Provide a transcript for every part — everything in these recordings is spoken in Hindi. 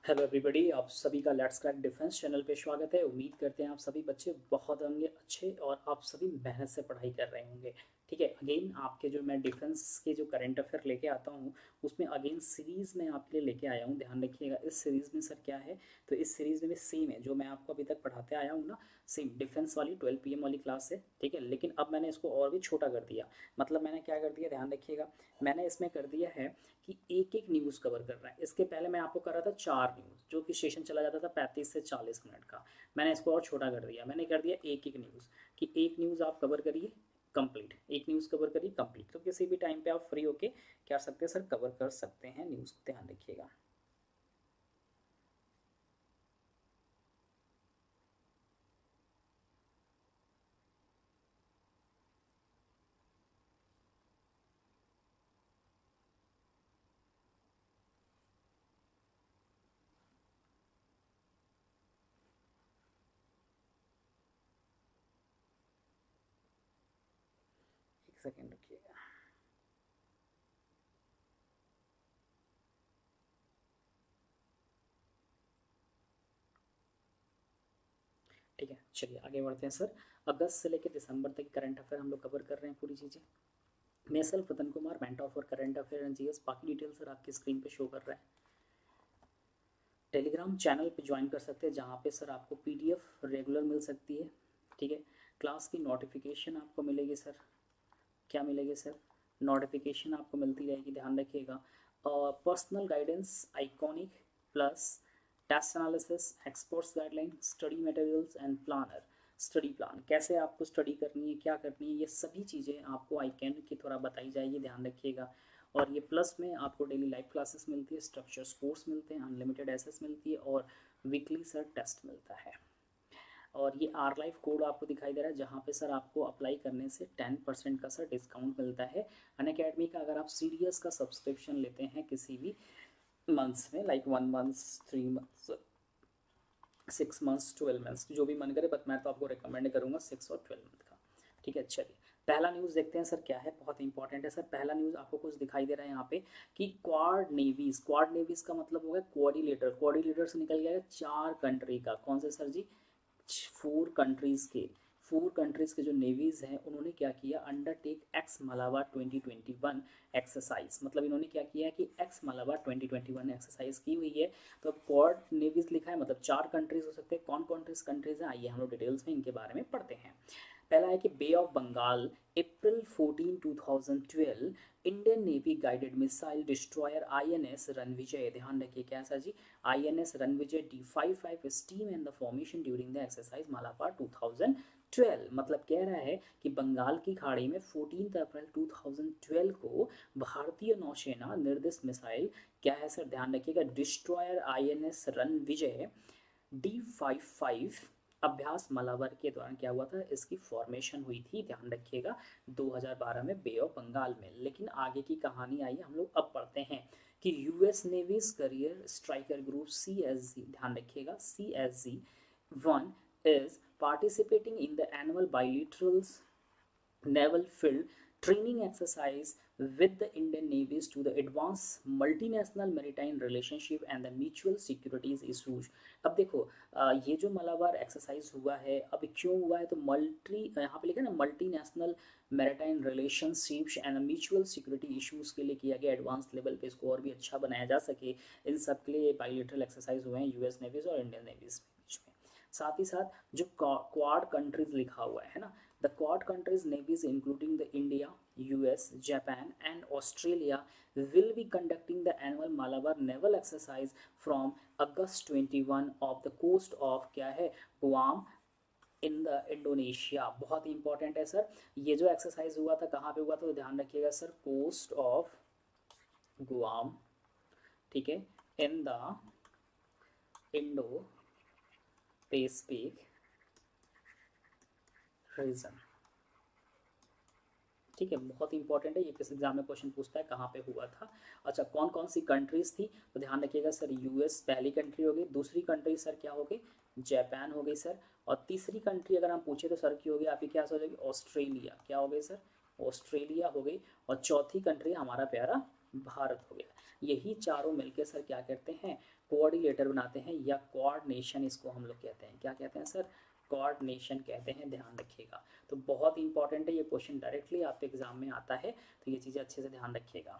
हेलो एवरीबॉडी, आप सभी का लेट्स क्रैक डिफेंस चैनल पे स्वागत है। उम्मीद करते हैं आप सभी बच्चे बहुत होंगे अच्छे और आप सभी मेहनत से पढ़ाई कर रहे होंगे। ठीक है, अगेन आपके जो मैं डिफेंस के जो करंट अफेयर लेके आता हूँ उसमें अगेन सीरीज़ में आपके लिए लेके आया हूँ। ध्यान रखिएगा, इस सीरीज़ में सर क्या है, तो इस सीरीज़ में भी सेम है जो मैं आपको अभी तक पढ़ाते आया हूँ ना, सेम डिफेंस वाली 12 PM वाली क्लास है। ठीक है, लेकिन अब मैंने इसको और भी छोटा कर दिया। मतलब मैंने क्या कर दिया, ध्यान रखिएगा, मैंने इसमें कर दिया है कि एक एक न्यूज़ कवर कर रहा है। इसके पहले मैं आपको कर रहा था 4 न्यूज़, जो कि सेशन चला जाता था 35 से 40 मिनट का। मैंने इसको और छोटा कर दिया, मैंने कर दिया एक एक न्यूज़, कि एक न्यूज़ आप कवर करिए कंप्लीट, एक न्यूज़ कवर करिए कंप्लीट। तो किसी भी टाइम पे आप फ्री होके क्या कर सकते हैं सर, कवर कर सकते हैं न्यूज़ को। ध्यान रखिएगा। एक सेकेंड रखिएगा। ठीक है, चलिए आगे बढ़ते हैं सर। अगस्त से लेकर दिसंबर तक करंट अफेयर हम लोग कवर कर रहे हैं पूरी चीज़ें। मैं self Ratan Kumar, mentor for current affair and GS. बाकी डिटेल सर आपकी स्क्रीन पे शो कर रहा है। टेलीग्राम चैनल पे ज्वाइन कर सकते हैं जहाँ पे सर आपको पीडीएफ रेगुलर मिल सकती है। ठीक है, क्लास की नोटिफिकेशन आपको मिलेगी सर। क्या मिलेगी सर, नोटिफिकेशन आपको मिलती रहेगी। ध्यान रखिएगा। Personal guidance, iconic plus, test analysis, experts guideline, study materials and planner. Study plan कैसे आपको स्टडी करनी है, क्या करनी है, ये सभी चीज़ें आपको आइकॉनिक की थोड़ा बताई जाएगी। ध्यान रखिएगा। और ये प्लस में आपको डेली लाइव क्लासेस मिलती है, स्ट्रक्चर्स कोर्स मिलते हैं, अनलिमिटेड एसेस मिलती है और वीकली सर टेस्ट मिलता है। और ये आर लाइफ कोड आपको दिखाई दे रहा है जहाँ पे सर आपको अप्लाई करने से 10% का सर डिस्काउंट मिलता है। अनअकैडमी का अगर आप सीडीएस का सब्सक्रिप्शन लेते हैं किसी भी मंथ्स में, like 1 month, 3 months, 6 months, 12 months, जो भी मन करे, बट मैं तो आपको रिकमेंड करूँगा 6 और 12 मंथ का। ठीक है, चलिए पहला न्यूज़ देखते हैं सर क्या है, बहुत इंपॉर्टेंट है सर। पहला न्यूज़ आपको कुछ दिखाई दे रहा है यहाँ पे कि क्वाड नेवीज का मतलब हो गया कोऑर्डिनेटर। कोऑर्डिनेटर से निकल गया 4 कंट्री का, कौन से सर जी, 4 कंट्रीज़ के जो नेवीज़ हैं उन्होंने क्या किया, अंडरटेक एक्स मलावा 2021 एक्सरसाइज। मतलब इन्होंने क्या किया है कि एक्स मलावा 2021 एक्सरसाइज की हुई है। तो अब क्वाड नेवीज़ लिखा है, मतलब 4 कंट्रीज़ हो सकते हैं। कौन कौन से कंट्रीज़ हैं, आइए हम लोग डिटेल्स में इनके बारे में पढ़ते हैं। पहला है कि Bay of Bengal, April 14, 2012, Indian Navy guided missile destroyer INS Ranvijay. ध्यान रखिए क्या sir ji, INS Ranvijay D55 steam in the formation during the exercise Malabar 2012। मतलब कह रहा है कि बंगाल की खाड़ी में 14 अप्रैल 2012 को भारतीय नौसेना निर्दिष्ट मिसाइल क्या है सर, ध्यान रखिएगा, डिस्ट्रॉयर आईएनएस रणविजय D55 अभ्यास मालाबार के दौरान क्या हुआ था, इसकी फॉर्मेशन हुई थी। ध्यान रखिएगा 2012 में बे ऑफ बंगाल में। लेकिन आगे की कहानी आई, हम लोग अब पढ़ते हैं कि US navy's carrier striker group CSG, ध्यान रखिएगा CSG-1 is participating in the annual bilaterals naval field training exercise with the Indian navies to the advance multinational maritime relationship and the mutual securities issues। अब देखो, ये जो मलाबार एक्सरसाइज हुआ है, अब क्यों हुआ है, तो मल्टी, यहाँ पे लिखा है ना, multi national maritime relationships and mutual security issues के लिए किया गया, एडवांस लेवल पे इसको और भी अच्छा बनाया जा सके, इन सब के लिए बाइलेटरल एक्सरसाइज हुए हैं यूएस नेवीज और इंडियन नेवीज के बीच में। साथ ही साथ जो क्वाड कंट्रीज लिखा हुआ है ना, the quad countries navies including the India, US, Japan and Australia will be conducting the annual Malabar naval exercise from August 21 off the coast of क्या है, गुआम इन द इंडोनेशिया। बहुत ही इंपॉर्टेंट है सर। ये जो एक्सरसाइज हुआ था कहाँ पे हुआ था, तो ध्यान रखिएगा सर, कोस्ट ऑफ गुआम, ठीक है, in the Indo Pacific region. ठीक है, बहुत इंपॉर्टेंट है, ये किस एग्जाम में क्वेश्चन पूछता है कहाँ पे हुआ था। अच्छा, कौन कौन सी कंट्रीज थी, तो ध्यान रखिएगा सर, यूएस पहली कंट्री हो गई, दूसरी कंट्री सर क्या हो गई, जापान हो गई सर, और तीसरी कंट्री अगर हम पूछे तो सर की होगी आपकी, क्या हो जाएगी, ऑस्ट्रेलिया। क्या हो गई सर, ऑस्ट्रेलिया हो गई। और चौथी कंट्री हमारा प्यारा भारत हो गया। यही चारों मिलकर सर क्या करते हैं, कोऑर्डिनेटर बनाते हैं, या कोऑर्डिनेशन इसको हम लोग कहते हैं। क्या कहते हैं सर? कोऑर्डिनेशन कहते हैं, ध्यान रखिएगा। तो बहुत इंपॉर्टेंट है ये क्वेश्चन, डायरेक्टली आपके एग्जाम में आता है, तो ये चीज़ें अच्छे से ध्यान रखिएगा।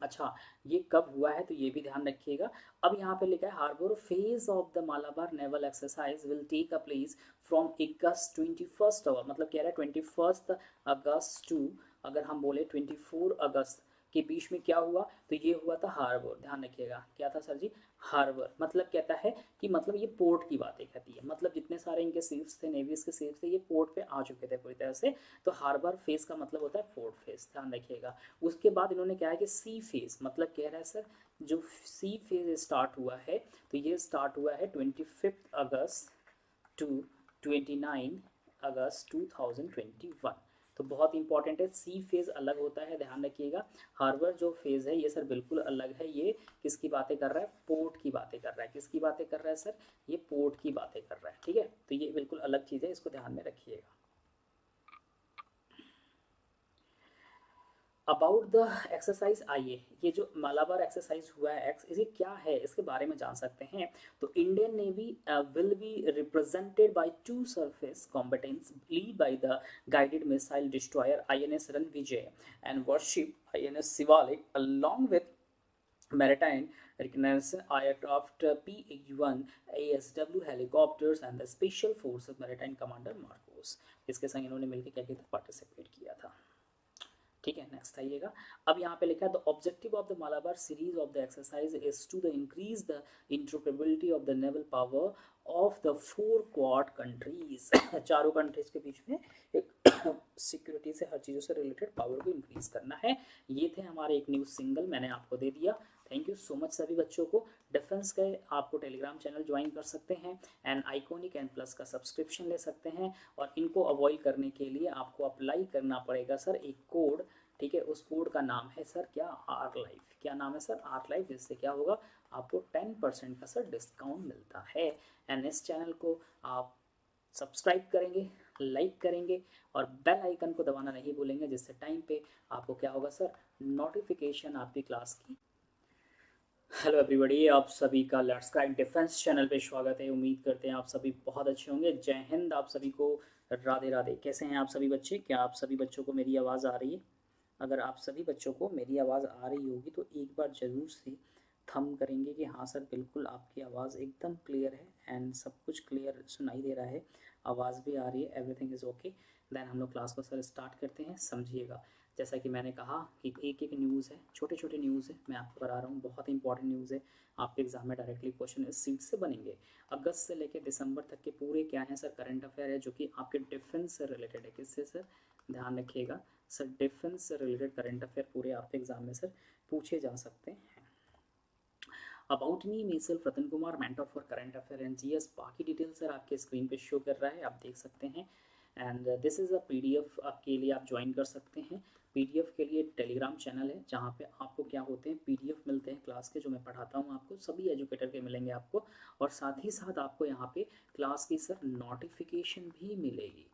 अच्छा, ये कब हुआ है तो ये भी ध्यान रखिएगा। अब यहाँ पे लिखा है harbour phase of the Malabar naval exercise will take a place from August 21 hour, मतलब कह रहा है 21 अगस्त टू, अगर हम बोले 24 अगस्त के बीच में क्या हुआ, तो ये हुआ था हार्बर। ध्यान रखिएगा, क्या था सर जी? हार्बर। मतलब कहता है कि मतलब ये पोर्ट की बातें कहती है, मतलब जितने सारे इनके शिप्स थे, नेवीज के शिप्स थे, ये पोर्ट पे आ चुके थे पूरी तरह से। तो हार्बर फेज का मतलब होता है पोर्ट फेज, ध्यान रखिएगा। उसके बाद इन्होंने क्या है कि सी फेज, मतलब कह रहा है सर जो सी फेज स्टार्ट हुआ है, तो ये स्टार्ट हुआ है 25 अगस्त टू 29 अगस्त 2021। तो बहुत इंपॉर्टेंट है, सी फेज अलग होता है, ध्यान रखिएगा। हार्बर जो फेज है ये सर बिल्कुल अलग है, ये किसकी बातें कर रहा है? पोर्ट की बातें कर रहा है। किसकी बातें कर रहा है सर? ये पोर्ट की बातें कर रहा है, ठीक है। तो ये बिल्कुल अलग चीज़ है, इसको ध्यान में रखिएगा। अबाउट द एक्सरसाइज, आइए ये जो मालाबार एक्सरसाइज हुआ है इसे क्या है इसके बारे में जान सकते हैं। तो Indian Navy will be represented by 2 surface combatants led by the guided missile destroyer INS Ranvijay and warship INS Shivalik along with maritime reconnaissance aircraft PA-1 ASW helicopters and the Special Forces Maritime Commander Marcos। इसके संग इन्होंने मिलकर क्या किया था? पार्टिसिपेट किया था, ठीक है। नेक्स्ट आइएगा। अब यहाँ पे लिखा है the objective of the Malabar series of the exercise is to the increase the interoperability of the naval power of the 4 quad countries. चारों कंट्रीज के बीच में एक सिक्योरिटी से, हर चीज़ों से रिलेटेड पावर को इंक्रीज करना है। ये थे हमारे एक न्यूज़ सिंगल, मैंने आपको दे दिया। थैंक यू सो मच सभी बच्चों को। डिफेंस के आपको टेलीग्राम चैनल ज्वाइन कर सकते हैं, एंड आइकॉनिक एंड प्लस का सब्सक्रिप्शन ले सकते हैं। और इनको अवॉइड करने के लिए आपको अप्लाई करना पड़ेगा सर एक कोड, ठीक है। उस कोड का नाम है सर क्या? Our life. क्या नाम है सर? Our life. जिससे क्या होगा? आपको 10% का सर डिस्काउंट मिलता है। एंड इस चैनल को आप सब्सक्राइब करेंगे, लाइक करेंगे और बेल आइकन को दबाना नहीं भूलेंगे, जिससे टाइम पे आपको क्या होगा सर? नोटिफिकेशन आपकी क्लास की। हेलो एवरीबॉडी, आप सभी का लेट्स क्रैक डिफेंस चैनल पे स्वागत है। उम्मीद करते हैं आप सभी बहुत अच्छे होंगे। जय हिंद आप सभी को, राधे राधे। कैसे हैं आप सभी बच्चे? क्या आप सभी बच्चों को मेरी आवाज़ आ रही है? अगर आप सभी बच्चों को मेरी आवाज़ आ रही होगी तो एक बार ज़रूर से थंब करेंगे कि हाँ सर बिल्कुल आपकी आवाज़ एकदम क्लियर है एंड सब कुछ क्लियर सुनाई दे रहा है, आवाज़ भी आ रही है, एवरीथिंग इज़ ओके। देन हम लोग क्लास को सर स्टार्ट करते हैं। समझिएगा, जैसा कि मैंने कहा कि एक एक न्यूज़ है, छोटे छोटे न्यूज़ है, मैं आपको बता रहा हूँ, बहुत इंपॉर्टेंट न्यूज़ है। आपके एग्जाम में डायरेक्टली क्वेश्चन इस सीट से बनेंगे। अगस्त से लेकर दिसंबर तक के पूरे क्या हैं सर? करंट अफेयर है, जो कि आपके डिफेंस से रिलेटेड है। किससे सर? ध्यान रखिएगा सर, डिफेंस से रिलेटेड करंट अफेयर पूरे आपके एग्जाम में सर पूछे जा सकते हैं। About me me self Ratan Kumar, mentor for current affair and GS. बाकी डिटेल सर आपके स्क्रीन पे शो कर रहा है, आप देख सकते हैं। And this is a PDF के लिए आप ज्वाइन कर सकते हैं। पीडीएफ के लिए टेलीग्राम चैनल है, जहाँ पे आपको क्या होते हैं? पीडीएफ मिलते हैं क्लास के, जो मैं पढ़ाता हूँ आपको, सभी एजुकेटर के मिलेंगे आपको। और साथ ही साथ आपको यहाँ पे क्लास की सर नोटिफिकेशन भी मिलेगी।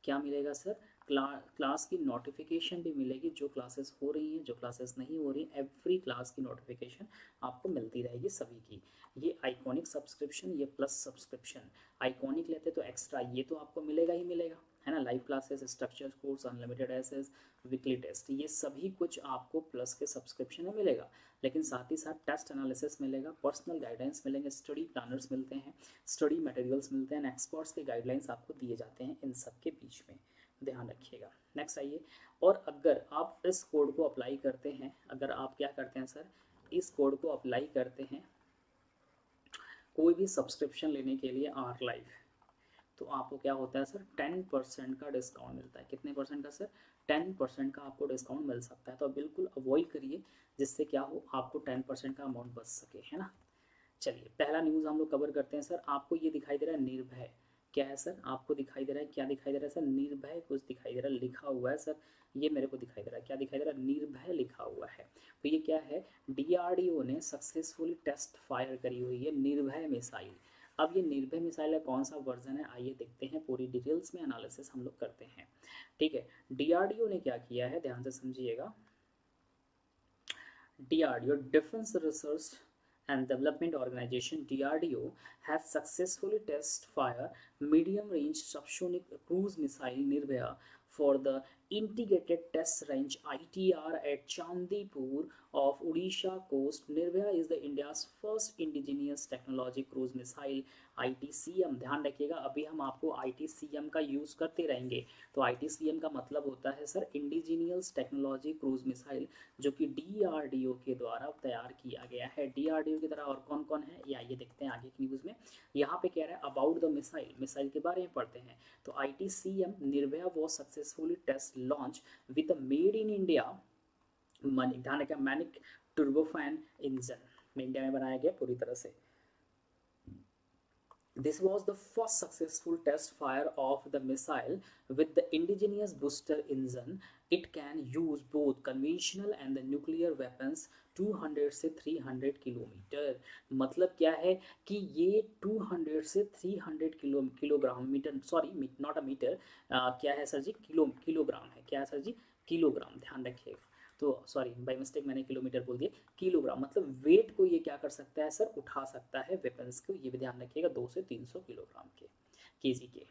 क्या मिलेगा सर? क्लास की नोटिफिकेशन भी मिलेगी, जो क्लासेस हो रही हैं, जो क्लासेस नहीं हो रही, एवरी क्लास की नोटिफिकेशन आपको मिलती रहेगी सभी की। ये आइकॉनिक सब्सक्रिप्शन, ये प्लस सब्सक्रिप्शन। आइकॉनिक लेते तो एक्स्ट्रा ये तो आपको मिलेगा ही मिलेगा, है ना। Live classes, structure course, unlimited access, weekly test, ये सभी कुछ आपको प्लस के सब्सक्रिप्शन में मिलेगा। लेकिन साथ ही साथ टेस्ट एनालिसिस मिलेगा, पर्सनल गाइडेंस मिलेंगे, स्टडी प्लानर्स मिलते हैं, स्टडी मटेरियल्स मिलते हैं, एक्सपर्ट्स के गाइडलाइंस आपको दिए जाते हैं इन सब के बीच में, ध्यान रखिएगा। नेक्स्ट आइए। और अगर आप इस कोड को अप्लाई करते हैं, अगर आप क्या करते हैं सर, इस कोड को अप्लाई करते हैं कोई भी सब्सक्रिप्शन लेने के लिए आर लाइफ, तो आपको क्या होता है सर? 10% का डिस्काउंट मिलता है। कितने परसेंट का सर? 10% का आपको डिस्काउंट मिल सकता है। तो बिल्कुल अवॉइड करिए, जिससे क्या हो, आपको 10% का अमाउंट बच सके, है ना। चलिए पहला न्यूज़ हम लोग कवर करते हैं सर। आपको ये दिखाई दे रहा है निर्भय, क्या है सर? आपको दिखाई दे रहा है, क्या दिखाई दे रहा है सर? निर्भय कुछ दिखाई दे रहा है, लिखा हुआ है सर, ये मेरे को दिखाई दे रहा है। क्या दिखाई दे रहा है? निर्भय लिखा हुआ है। तो ये क्या है? डीआरडीओ ने सक्सेसफुली टेस्ट फायर करी हुई है निर्भय मिसाइल। अब ये निर्भय मिसाइल का कौन सा वर्जन है, आइए देखते हैं, पूरी डिटेल्स में एनालिसिस हम लोग करते हैं, ठीक है। डीआरडीओ ने क्या किया है, ध्यान से समझिएगा। DRDO, defence research and Development Organization DRDO has successfully test fire medium range subsonic cruise missile Nirbhaya for the integrated test range ITR at Chandipur of Odisha coast. Nirbhaya is the India's first indigenous technology cruise missile ITCM। ध्यान रखिएगा, अभी हम आपको ITCM का यूज करते रहेंगे। तो ITCM का मतलब होता है sir indigenous technology cruise missile, जो कि DRDO के द्वारा तैयार किया गया है। DRDO की तरह और कौन कौन है या ये देखते हैं आगे की न्यूज़ में। यहाँ पे कह रहा है अबाउट द मिसाइल, मिसाइल के बारे में पढ़ते हैं। तो ITCM Nirbhaya was successfully test launch with made in India, ध्यान रखिए, मैनिक टर्बोफैन इंजन इंडिया में बनाया गया पूरी तरह से। This was the first successful test fire of the missile with the indigenous booster engine. It can use both conventional and the nuclear weapons 200 से 300 किलोमीटर। मतलब क्या है कि ये 200 से 300 kilogram metre, sorry not a metre, क्या है सर जी, किलोग्राम है, क्या है सर जी, किलोग्राम, ध्यान रखिएगा। तो सॉरी बाई मिस्टेक मैंने किलोमीटर बोल दिया, किलोग्राम मतलब वेट को ये क्या कर सकता है सर, उठा सकता है वेपन्स को, ये भी ध्यान रखिएगा, 200 से 300 किलोग्राम के केजी के।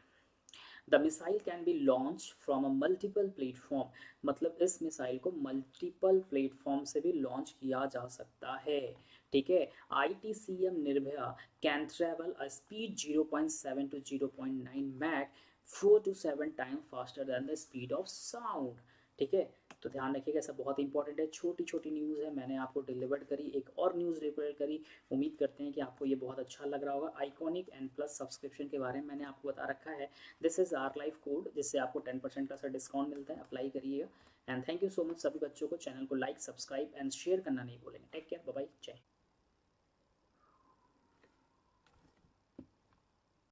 The missile can be launch from a multiple platform, मतलब इस मिसाइल को मल्टीपल प्लेटफॉर्म से भी लॉन्च किया जा सकता है। ठीक है, ITCM Nirbhaya can travel a speed 0.7 to 0.9 mach, 4 to 7 time faster than the speed of sound. ठीक है, तो ध्यान रखिएगा, ऐसा बहुत इंपॉर्टेंट है। छोटी छोटी न्यूज़ है, मैंने आपको डिलीवर्ड करी, एक और न्यूज़ डिलीवर करी। उम्मीद करते हैं कि आपको ये बहुत अच्छा लग रहा होगा। आइकॉनिक एंड प्लस सब्सक्रिप्शन के बारे में मैंने आपको बता रखा है। This is our life code, जिससे आपको 10% का सर डिस्काउंट मिलता है, अप्लाई करिएगा। And thank you so much सभी बच्चों को। चैनल को लाइक, सब्सक्राइब एंड शेयर करना नहीं भूलेंगे। टेक केयर, बाय बाय, जय हिंद।